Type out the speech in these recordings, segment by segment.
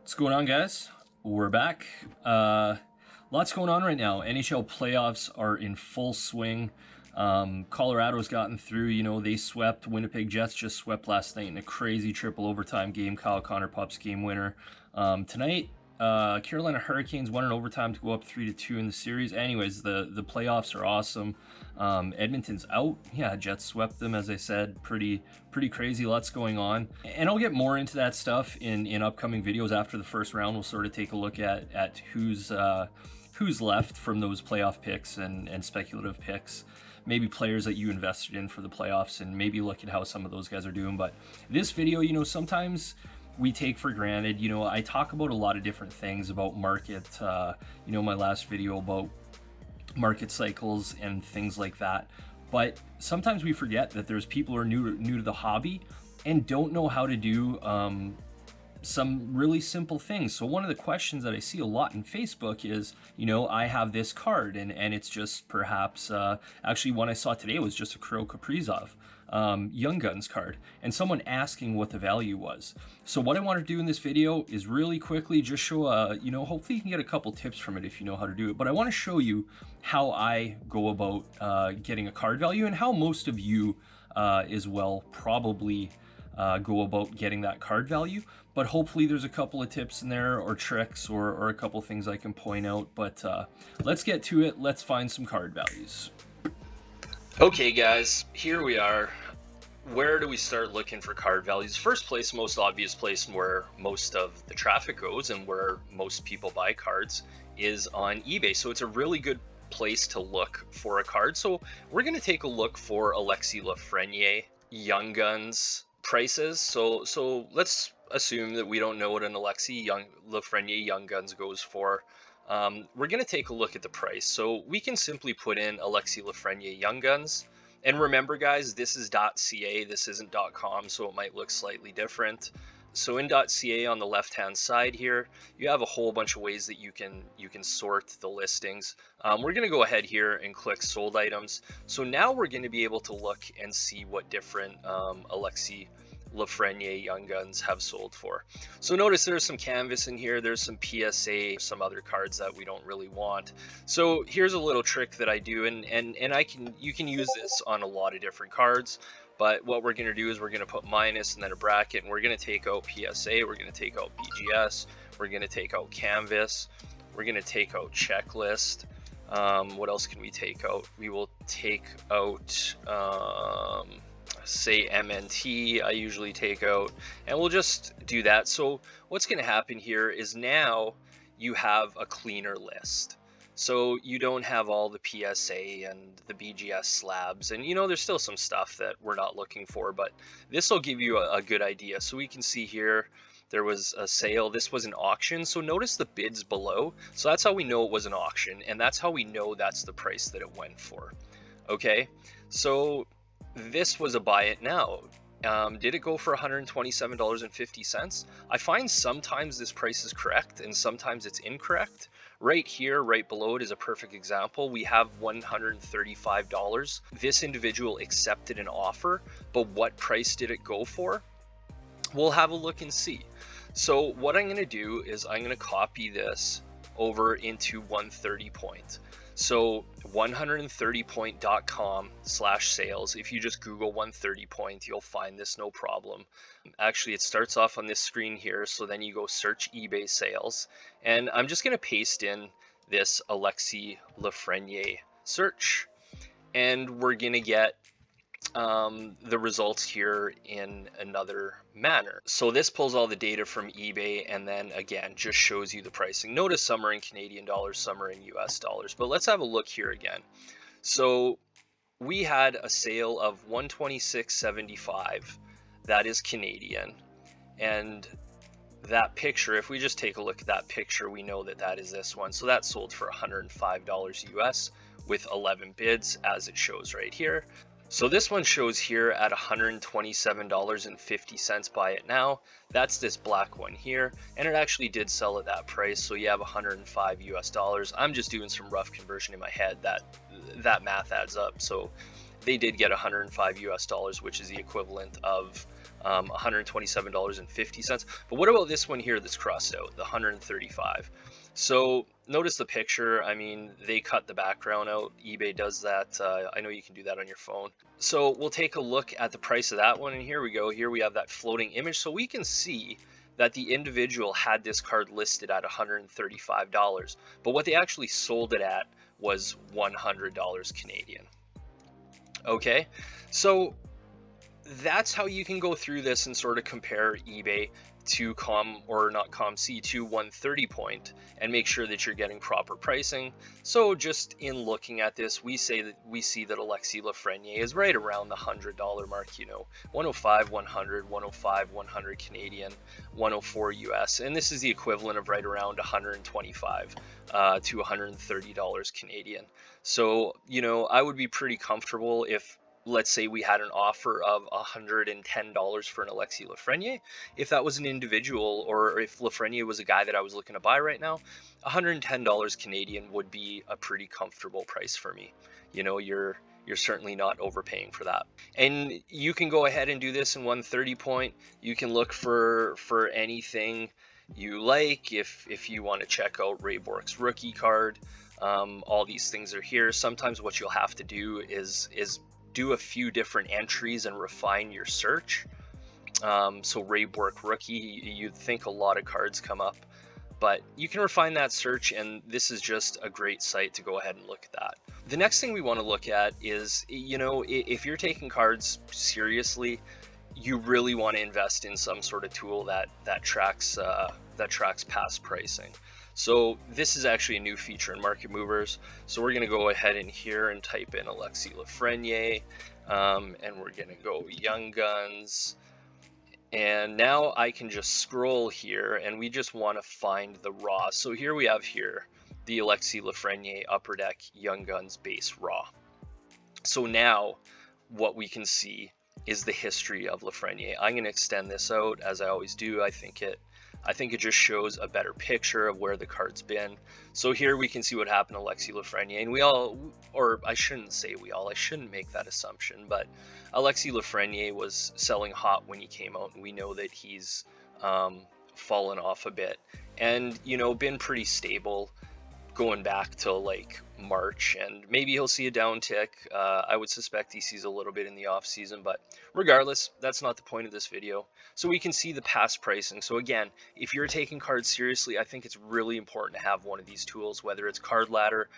What's going on, guys? We're back. Lots going on right now. NHL playoffs are in full swing. Colorado's gotten through. They swept. Winnipeg Jets just swept last night in a crazy triple overtime game. Kyle Connor Pups game winner. Tonight, Carolina Hurricanes won in overtime to go up 3-2 in the series. Anyways, the playoffs are awesome. Edmonton's out. Yeah, Jets swept them, as I said. Pretty crazy. Lots going on, and I'll get more into that stuff in upcoming videos after the first round. We'll sort of take a look at who's left from those playoff picks and speculative picks. Maybe players that you invested in for the playoffs, and maybe look at how some of those guys are doing. But this video, sometimes we take for granted. I talk about a lot of different things about market. My last video about market cycles and things like that. But sometimes we forget that there's people who are new to the hobby and don't know how to do some really simple things. So one of the questions that I see a lot in Facebook is, I have this card and it's just perhaps, actually one I saw today was just a Kirill Kaprizov Young Guns card, and someone asking what the value was. So what I want to do in this video is really quickly just show, hopefully you can get a couple tips from it if you know how to do it, but I want to show you how I go about getting a card value, and how most of you as well probably go about getting that card value. But hopefully there's a couple of tips in there, or tricks, or a couple things I can point out. But let's get to it. Let's find some card values. Okay guys, here we are. Where do we start looking for card values? First place, most obvious place where most of the traffic goes and where most people buy cards is on eBay. So it's a really good place to look for a card. So we're going to take a look for Alexis Lafreniere Young Guns prices. So let's assume that we don't know what an Alexis Lafreniere Young Guns goes for. We're going to take a look at the price. So we can simply put in Alexis Lafreniere Young Guns. And remember guys, this is .ca, this isn't .com, so it might look slightly different. So in .ca on the left hand side here, you have a whole bunch of ways that you can sort the listings. We're going to go ahead here and click sold items. So now we're going to be able to look and see what different Alexis Lafreniere Young Guns have sold for. So notice there's some canvas in here, there's some PSA, some other cards that we don't really want. So here's a little trick that I do, and you can use this on a lot of different cards. But what we're going to do is we're going to put minus and then a bracket, and we're going to take out PSA, we're going to take out BGS, we're going to take out canvas, we're going to take out checklist. What else can we take out? We will take out say MNT, I usually take out, and we'll just do that. So what's going to happen here is now you have a cleaner list. So you don't have all the PSA and the BGS slabs, and there's still some stuff that we're not looking for, but this will give you a good idea. So we can see here there was a sale, this was an auction. So notice the bids below. So that's how we know it was an auction, and that's how we know that's the price that it went for. Okay, so this was a buy it now. Did it go for $127.50? I find sometimes this price is correct and sometimes it's incorrect. Right here, right below it is a perfect example. We have $135. This individual accepted an offer, but what price did it go for? We'll have a look and see. So what I'm going to do is I'm going to copy this over into 130 point. So 130point.com/sales. If you just Google 130 point, you'll find this no problem. Actually, it starts off on this screen here. So then you go search eBay sales, and I'm just going to paste in this Alexis Lafreniere search, and we're going to get the results here in another manner. So this pulls all the data from eBay, and then again just shows you the pricing. Notice some are in Canadian dollars, some are in US dollars, but let's have a look here again. So we had a sale of $126.75, that is Canadian, and that picture, if we just take a look at that picture, we know that that is this one. So that sold for $105 US with 11 bids, as it shows right here. So this one shows here at $127.50 buy it now. That's this black one here, and it actually did sell at that price. So you have 105 US dollars. I'm just doing some rough conversion in my head. That math adds up. So they did get $105 US, which is the equivalent of $127.50. But what about this one here that's crossed out, the 135? So notice the picture. I mean, they cut the background out. eBay does that. I know you can do that on your phone. So we'll take a look at the price of that one, and here we go. Here we have that floating image, so we can see that the individual had this card listed at $135, but what they actually sold it at was $100 Canadian. Okay, so that's how you can go through this and sort of compare eBay to ComC to 130 point and make sure that you're getting proper pricing. So just in looking at this, we see that Alexis Lafreniere is right around the $100 mark, you know, 105, 100, 105, 100 Canadian, 104 US, and this is the equivalent of right around 125 to $130 Canadian. So, you know, I would be pretty comfortable if, let's say we had an offer of $110 for an Alexis Lafreniere. If that was an individual, or if Lafreniere was a guy that I was looking to buy right now, $110 Canadian would be a pretty comfortable price for me. You know, you're certainly not overpaying for that. And you can go ahead and do this in 130 point. You can look for anything you like. If you want to check out Ray Bork's rookie card, all these things are here. Sometimes what you'll have to do is do a few different entries and refine your search. So Ray Bork rookie, you'd think a lot of cards come up, but you can refine that search, and this is just a great site to go ahead and look at that. The next thing we want to look at is, you know, if you're taking cards seriously, you really want to invest in some sort of tool that tracks past pricing. So this is actually a new feature in Market Movers. So we're going to go ahead in here and type in Alexis Lafreniere, and we're going to go Young Guns. And now I can just scroll here, and we just want to find the raw. So here we have here the Alexis Lafreniere Upper Deck Young Guns base raw. So now what we can see is the history of Lafreniere. I'm going to extend this out as I always do. I think it just shows a better picture of where the card's been. So here we can see what happened to Alexis Lafreniere, and we all, or I shouldn't say we all, I shouldn't make that assumption, but Alexis Lafreniere was selling hot when he came out, and we know that he's fallen off a bit, and, you know, been pretty stable going back to like March, and maybe he'll see a downtick. I would suspect he sees a little bit in the off season, but regardless, that's not the point of this video. So we can see the past pricing. So again, if you're taking cards seriously, I think it's really important to have one of these tools, whether it's Card Ladder,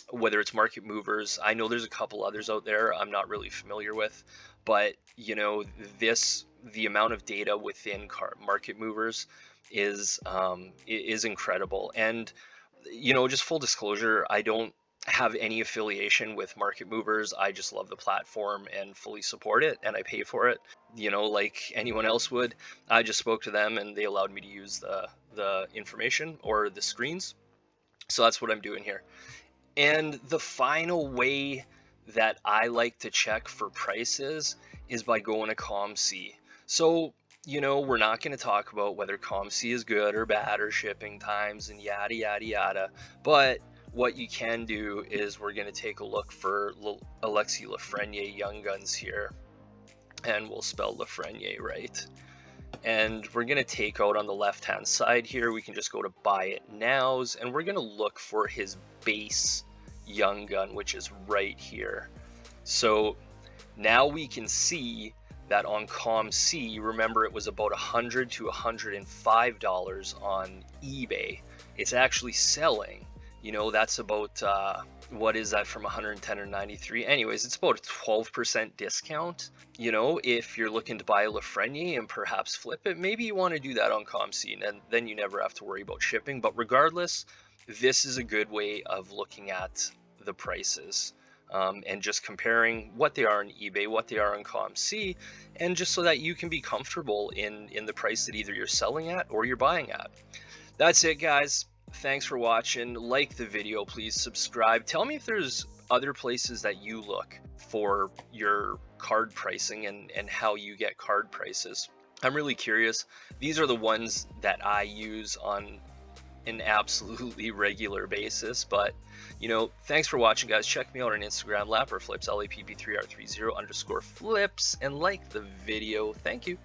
whether it's Market Movers. I know there's a couple others out there I'm not really familiar with, but you know, the amount of data within Market Movers is incredible. And you know, just full disclosure, I don't have any affiliation with Market Movers. I just love the platform and fully support it, and I pay for it, you know, like anyone else would. I just spoke to them and they allowed me to use the information or the screens. So that's what I'm doing here. And the final way that I like to check for prices is by going to ComC. So, you know, we're not going to talk about whether ComC is good or bad or shipping times and yada, yada, yada. But what you can do is we're going to take a look for Alexis Lafreniere Young Guns here. And we'll spell Lafreniere right. And we're going to take out on the left-hand side here, we can just go to Buy It Nows. And we're going to look for his base Young Gun, which is right here. So now we can see that on ComC, remember it was about $100 to $105 on eBay. It's actually selling, you know, that's about, what is that from 110 or 93? Anyways, it's about a 12% discount. You know, if you're looking to buy a Lafreniere and perhaps flip it, maybe you want to do that on ComC, and then you never have to worry about shipping. But regardless, this is a good way of looking at the prices. And just comparing what they are on eBay, what they are on ComC, and just so that you can be comfortable in the price that either you're selling at or you're buying at. That's it, guys. Thanks for watching. Like the video, please subscribe. Tell me if there's other places that you look for your card pricing and how you get card prices. I'm really curious. These are the ones that I use on an absolutely regular basis. But, you know, thanks for watching, guys. Check me out on Instagram, lapperflips, LAPP3R30 _flips, and like the video. Thank you.